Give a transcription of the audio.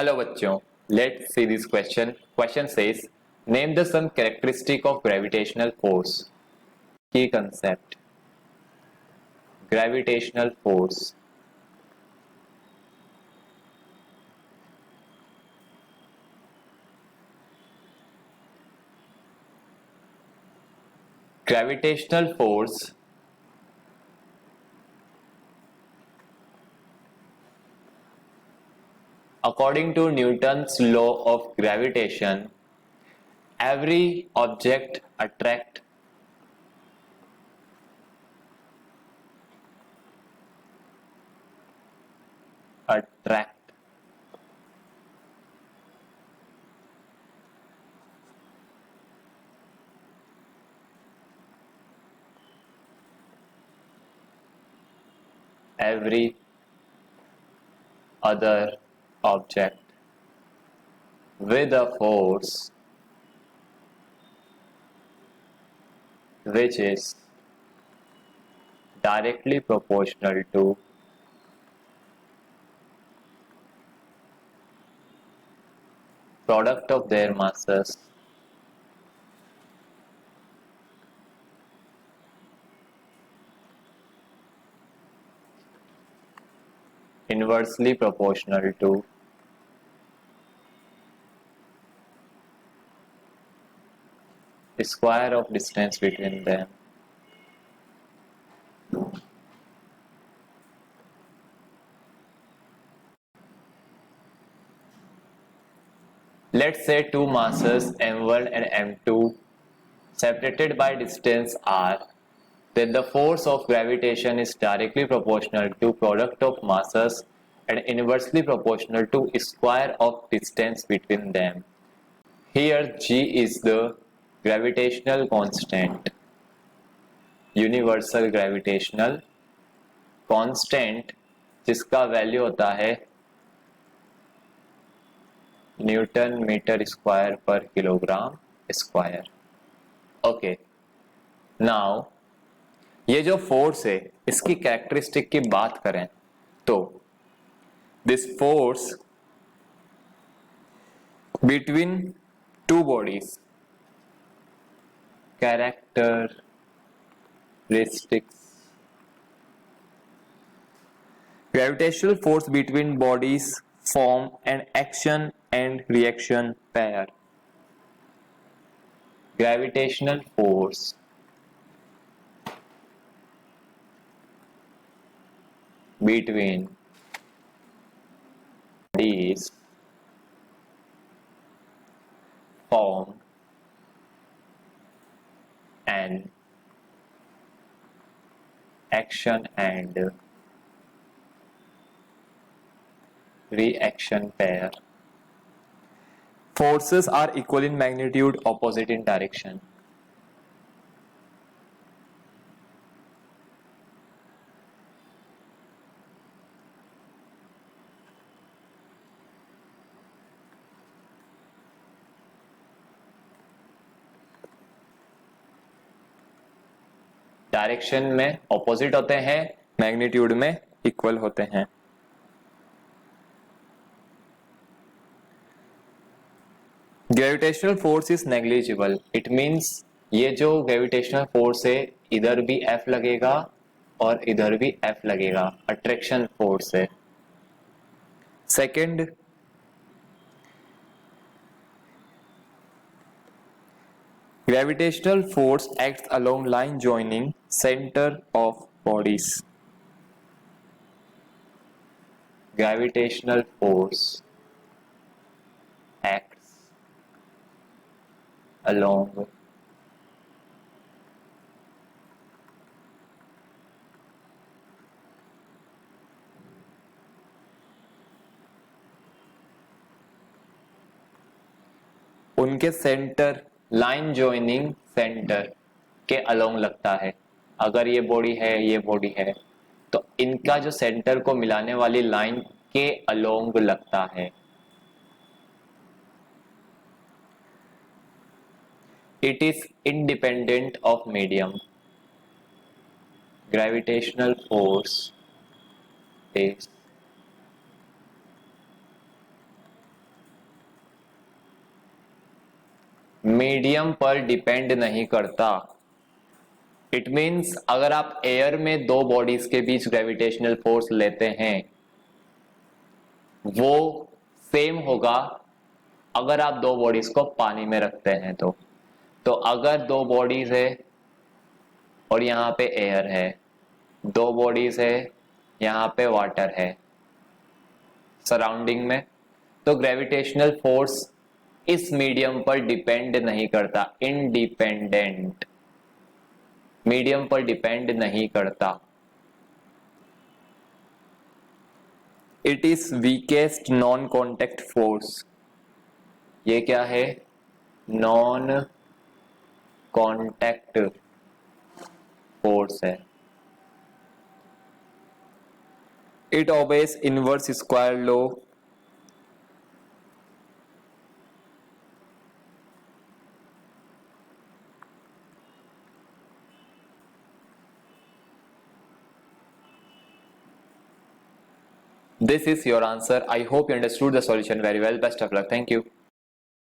Hello बच्चों, let's see this question. Question says, name the some characteristic of gravitational force. Key concept. Gravitational force. Gravitational force according to Newton's law of gravitation, every object attract every other object with a force which is directly proportional to product of their masses inversely proportional to the square of distance between them. Let's say two masses m1 and m2 separated by distance r, then the force of gravitation is directly proportional to product of masses and inversely proportional to square of distance between them. Here g is the gravitational constant, universal gravitational constant जिसका value होता है Newton metre square पर kilogram square. Okay, now ये जो force है इसकी characteristic की बात करें तो this force between two bodies, characteristics. Gravitational force between bodies form an action and reaction pair. Gravitational force between bodies form an action and reaction pair. Forces are equal in magnitude, opposite in direction. Direction में opposite होते हैं, magnitude में equal होते हैं. Gravitational force is negligible. It means ये जो gravitational force है इधर भी F लगेगा और इधर भी F लगेगा, अट्रैक्शन फोर्स है. Second, gravitational force acts along line joining center of bodies. Gravitational force acts along उनके सेंटर, लाइन जॉइनिंग सेंटर के अलोंग लगता है. अगर ये बॉडी है, ये बॉडी है, तो इनका जो सेंटर को मिलाने वाली लाइन के अलोंग लगता है. It is independent of medium. Gravitational force is medium पर डिपेंड नहीं करता। इट मीन्स अगर आप एयर में दो बॉडीज के बीच ग्रेविटेशनल फोर्स लेते हैं वो सेम होगा अगर आप दो बॉडीज को पानी में रखते हैं तो अगर दो बॉडीज है और यहाँ पे एयर है, दो बॉडीज है यहाँ पे वाटर है सराउंडिंग में, तो ग्रेविटेशनल फोर्स इस मीडियम पर डिपेंड नहीं करता, इंडिपेंडेंट, मीडियम पर डिपेंड नहीं करता। It is weakest non contact force. ये क्या है? नॉन कॉन्टेक्ट फोर्स है। It obeys inverse square law. This is your answer. I hope you understood the solution very well. Best of luck. Thank you.